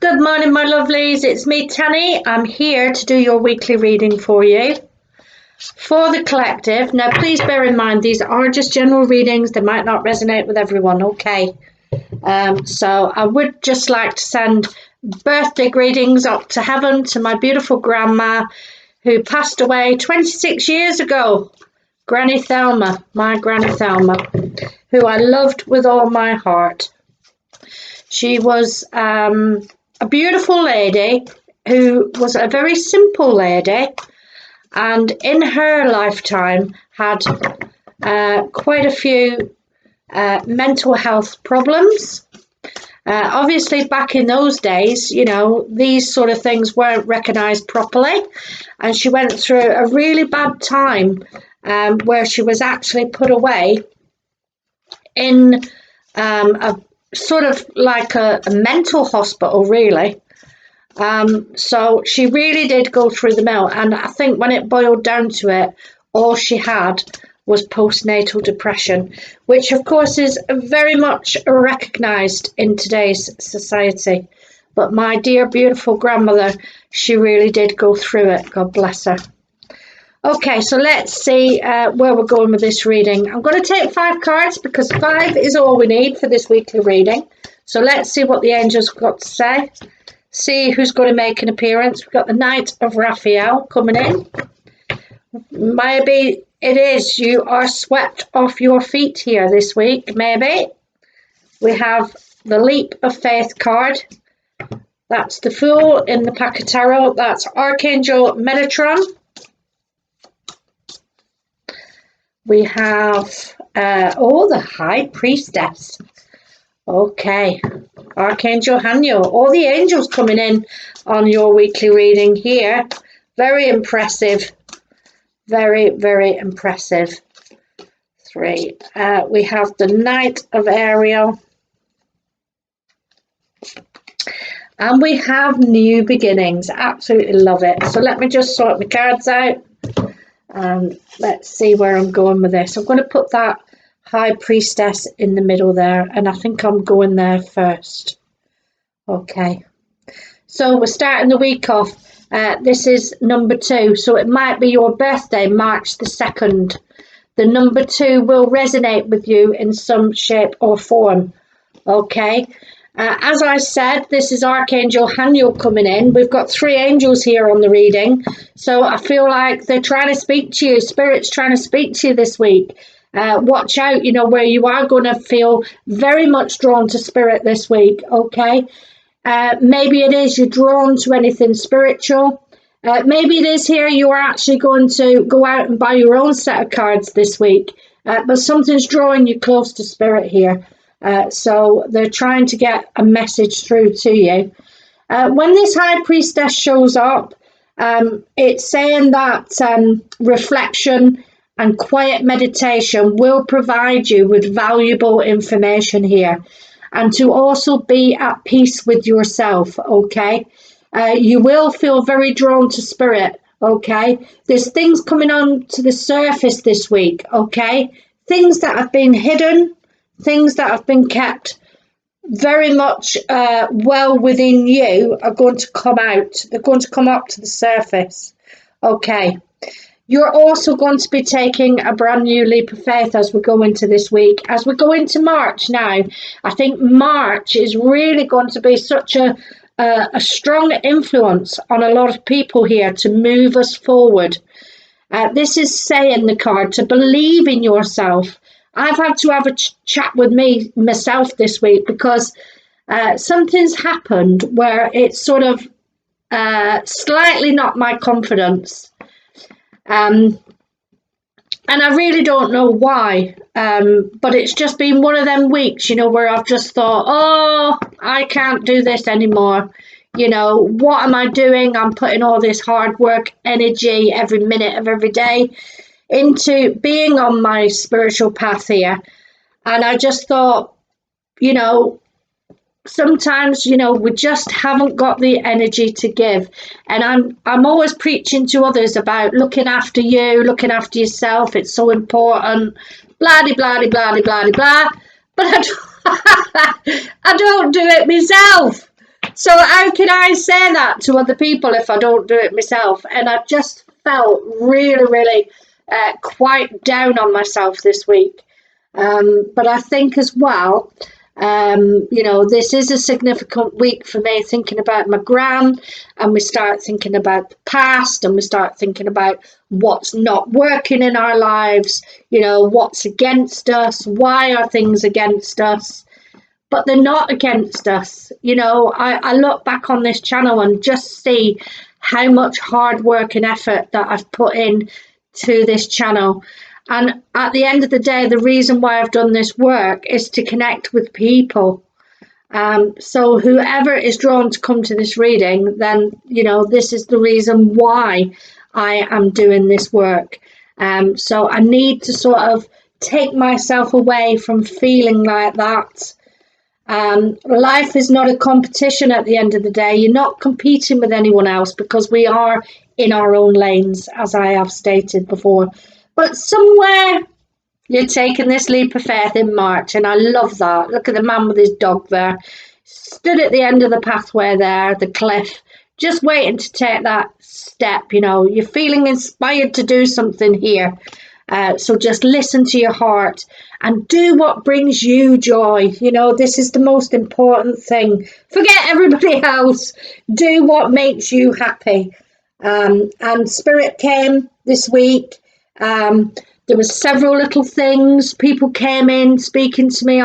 Good morning, my lovelies. It's me, Tanny. I'm here to do your weekly reading for you. For the collective. Now, please bear in mind, these are just general readings. They might not resonate with everyone, okay? So I would just like to send birthday greetings up to heaven to my beautiful grandma who passed away 26 years ago. Granny Thelma, my Granny Thelma, who I loved with all my heart. She was a beautiful lady who was a very simple lady, and in her lifetime had quite a few mental health problems. Obviously, back in those days, you know, these sort of things weren't recognised properly, and she went through a really bad time where she was actually put away in a sort of like a mental hospital, really. So she really did go through the mill, and I think when it boiled down to it, all she had was postnatal depression, which of course is very much recognised in today's society. But my dear beautiful grandmother, she really did go through it. God bless her. Okay, so let's see where we're going with this reading. I'm going to take 5 cards because 5 is all we need for this weekly reading. So let's see what the angels got to say. See who's going to make an appearance. We've got the Knight of Ariel coming in. Maybe it is you are swept off your feet here this week, maybe. We have the Leap of Faith card. That's the Fool in the pack of tarot. That's Archangel Metatron. We have, the High Priestess. Okay, Archangel Haniel. All the angels coming in on your weekly reading here. Very impressive. Very, very impressive. 3. We have the Knight of Ariel. And we have New Beginnings. Absolutely love it. So let me just sort my cards out. And let's see where I'm going with this. I'm going to put that High Priestess in the middle there, and I think I'm going there first. Okay, so we're starting the week off. This is number 2, so it might be your birthday, March the 2nd. The number 2 will resonate with you in some shape or form. Okay. As I said, this is Archangel Haniel coming in. We've got 3 angels here on the reading. So I feel like they're trying to speak to you. Spirit's trying to speak to you this week. Watch out, you know, where you are going to feel very much drawn to Spirit this week, okay? Maybe it is you're drawn to anything spiritual. Maybe it is here you are actually going to go out and buy your own set of cards this week. But something's drawing you close to Spirit here. So they're trying to get a message through to you. When this High Priestess shows up, it's saying that reflection and quiet meditation will provide you with valuable information here, and to also be at peace with yourself, okay? You will feel very drawn to Spirit, okay? There's things coming on to the surface this week, okay? Things that have been hidden, things that have been kept very much well within you are going to come out. They're going to come up to the surface. Okay. You're also going to be taking a brand new leap of faith as we go into this week. As we go into March now, I think March is really going to be such a strong influence on a lot of people here to move us forward. This is saying the card to believe in yourself. I've had to have a chat with myself this week because something's happened where it's sort of slightly knocked my confidence. And I really don't know why, but it's just been one of them weeks, you know, where I've just thought, oh, I can't do this anymore. You know, what am I doing? I'm putting all this hard work, energy, every minute of every day into being on my spiritual path here. And I just thought, you know, sometimes, you know, we just haven't got the energy to give. And I'm always preaching to others about looking after you, looking after yourself. It's so important. Blah, de, blah, de, blah, de, blah, de, blah. But I don't do it myself. So how can I say that to other people if I don't do it myself? And I just felt really, really quite down on myself this week. But I think as well, this is a significant week for me, thinking about my gran, and we start thinking about the past, and we start thinking about what's not working in our lives, what's against us, why are things against us. But they're not against us. I look back on this channel and just see how much hard work and effort that I've put in to this channel. And at the end of the day, the reason why I've done this work is to connect with people. So whoever is drawn to come to this reading, then, this is the reason why I am doing this work. So I need to sort of take myself away from feeling like that. Life is not a competition at the end of the day. You're not competing with anyone else because we are in our own lanes, as I have stated before. But somewhere you're taking this leap of faith in March, and I love that. Look at the man with his dog there, stood at the end of the pathway there, the cliff, just waiting to take that step. You're feeling inspired to do something here. So just listen to your heart and do what brings you joy. This is the most important thing. Forget everybody else. Do what makes you happy. And Spirit came this week. There was several little things. People came in speaking to me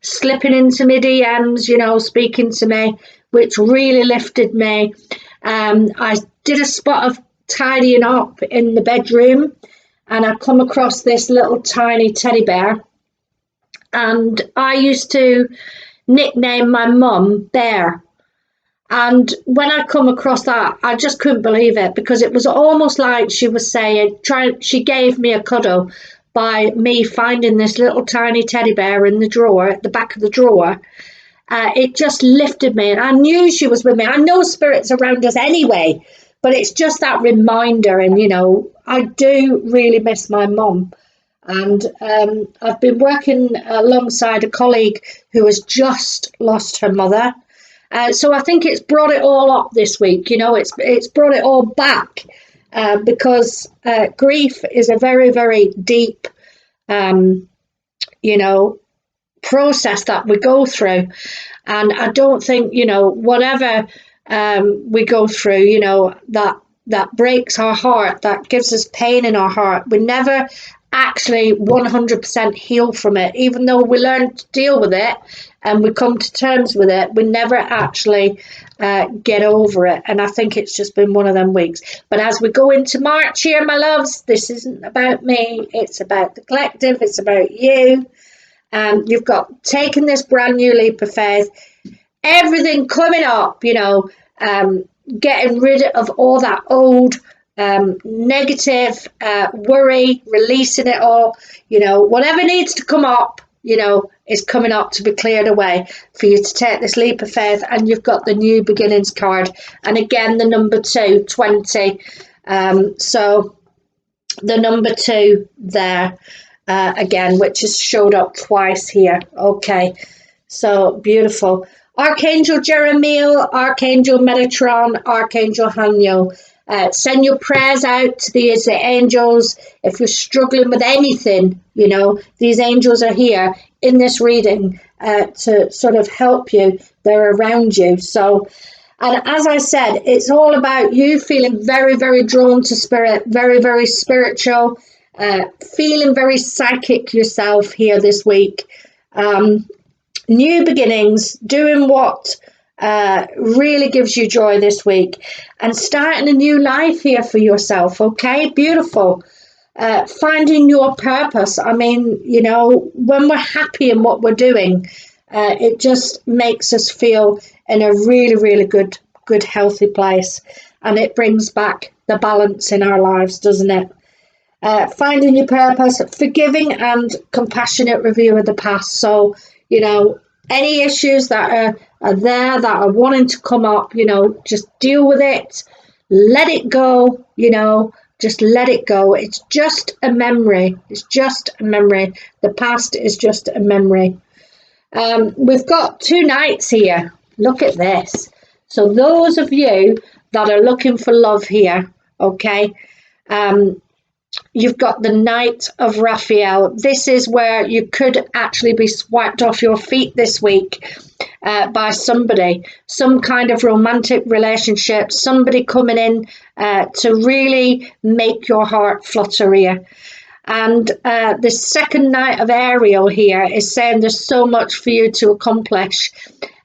slipping into my DMs, speaking to me, which really lifted me. I did a spot of tidying up in the bedroom, and I come across this little tiny teddy bear. And I used to nickname my mum Bear. And when I come across that, I just couldn't believe it, because it was almost like she was saying, she gave me a cuddle by me finding this little tiny teddy bear in the drawer, at the back of the drawer. It just lifted me, and I knew she was with me. I know Spirit's around us anyway, but it's just that reminder. And, I do really miss my mum. And I've been working alongside a colleague who has just lost her mother. So I think it's brought it all up this week. It's brought it all back, because grief is a very, very deep, process that we go through. And I don't think, whatever we go through, that breaks our heart, that gives us pain in our heart, we never actually 100% heal from it. Even though we learn to deal with it and we come to terms with it, we never actually get over it. And I think it's just been one of them weeks. But as we go into March here, my loves, this isn't about me. It's about the collective. It's about you. You've got taken this brand new leap of faith. Everything coming up, getting rid of all that old negative worry, releasing it all. Whatever needs to come up, is coming up to be cleared away for you to take this leap of faith. And you've got the new beginnings card, and again the number 2, 20. So the number 2 there again, which has showed up twice here. Okay, so beautiful. Archangel Jeremiel, Archangel Metatron, Archangel Haniel. Send your prayers out to these angels. If you're struggling with anything, these angels are here in this reading to sort of help you. They're around you. So, and as I said, it's all about you feeling very, very drawn to Spirit, very, very spiritual, feeling very psychic yourself here this week. New beginnings, doing what really gives you joy this week, and starting a new life here for yourself. Okay, beautiful. Finding your purpose. I mean, when we're happy in what we're doing, it just makes us feel in a really, really good, healthy place, and it brings back the balance in our lives, doesn't it? Finding your purpose, forgiving and compassionate review of the past. So, any issues that are there that are wanting to come up, just deal with it, let it go, just let it go. It's just a memory. It's just a memory. The past is just a memory. We've got 2 knights here. look at this. So those of you that are looking for love here, okay, you've got the Knight of Raphael. This is where you could actually be swiped off your feet this week by somebody, some kind of romantic relationship, somebody coming in to really make your heart flutter here. And the second Knight of Ariel here is saying there's so much for you to accomplish.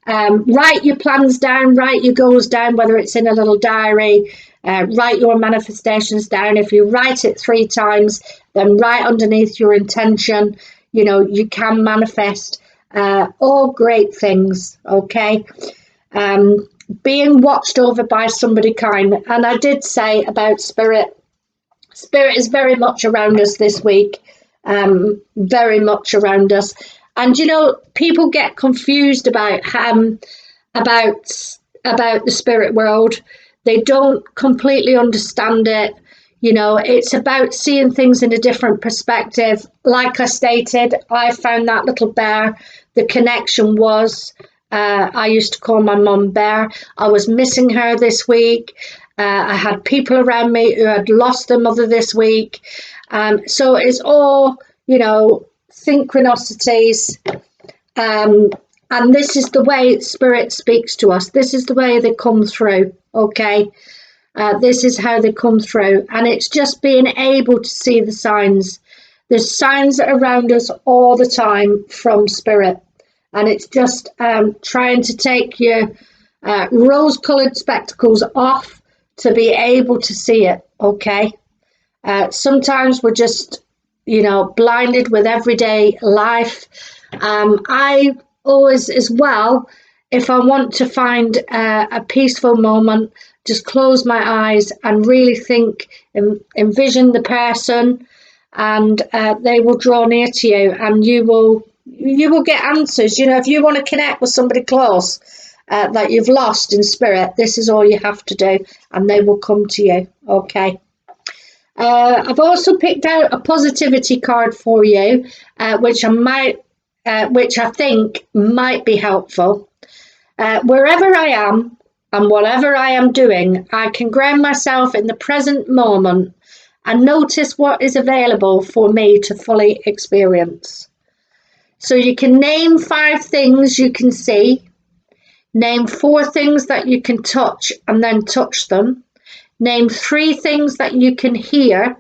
Write your plans down, write your goals down, whether it's in a little diary, write your manifestations down. If you write it 3 times, then right underneath your intention, you know, you can manifest all great things, okay? Being watched over by somebody kind. And I did say about spirit. Spirit is very much around us this week, very much around us. And, you know, people get confused about the spirit world. They don't completely understand it. You know, it's about seeing things in a different perspective. Like I stated, I found that little bear. The connection was, I used to call my mum Bear. I was missing her this week. I had people around me who had lost their mother this week. So it's all, you know, synchronicities. And this is the way Spirit speaks to us. This is the way they come through, okay? This is how they come through. And it's just being able to see the signs. There's signs around us all the time from Spirit. And it's just trying to take your rose-coloured spectacles off to be able to see it, okay? Sometimes we're just, you know, blinded with everyday life. I always, as well, if I want to find a peaceful moment, just close my eyes and really think, envision the person, and they will draw near to you, and you will get answers. You know, if you want to connect with somebody close that you've lost in spirit, this is all you have to do, and they will come to you, okay? I've also picked out a positivity card for you, which I think might be helpful. Wherever I am and whatever I am doing, I can ground myself in the present moment and notice what is available for me to fully experience. So you can name 5 things you can see, name 4 things that you can touch and then touch them, name 3 things that you can hear,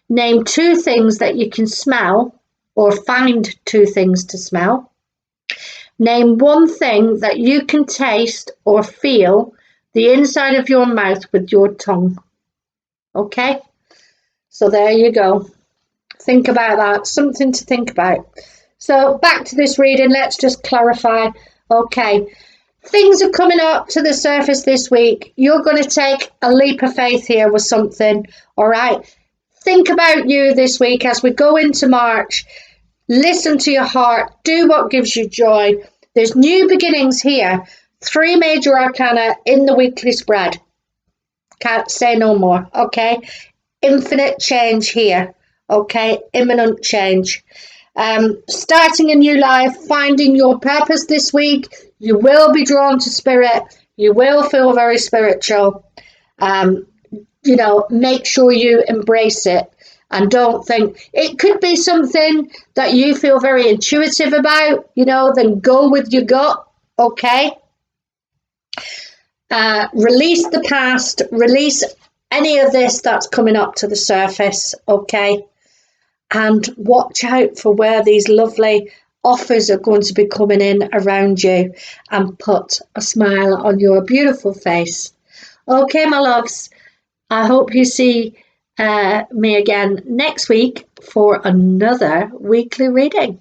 name 2 things that you can smell, or find 2 things to smell. Name 1 thing that you can taste or feel the inside of your mouth with your tongue. Okay? So there you go. Think about that. Something to think about. So back to this reading. Let's just clarify. Okay. Things are coming up to the surface this week. You're going to take a leap of faith here with something. All right? Think about you this week as we go into March. Listen to your heart. Do what gives you joy. There's new beginnings here. 3 major arcana in the weekly spread. Can't say no more. Okay. Infinite change here. Okay. Imminent change. Starting a new life. Finding your purpose this week. You will be drawn to spirit. You will feel very spiritual. You know, make sure you embrace it. And don't think, it could be something that you feel very intuitive about, you know, then go with your gut, okay? Release the past, release any of this that's coming up to the surface, okay? And watch out for where these lovely offers are going to be coming in around you, and put a smile on your beautiful face. Okay, my loves, I hope you see me again next week for another weekly reading.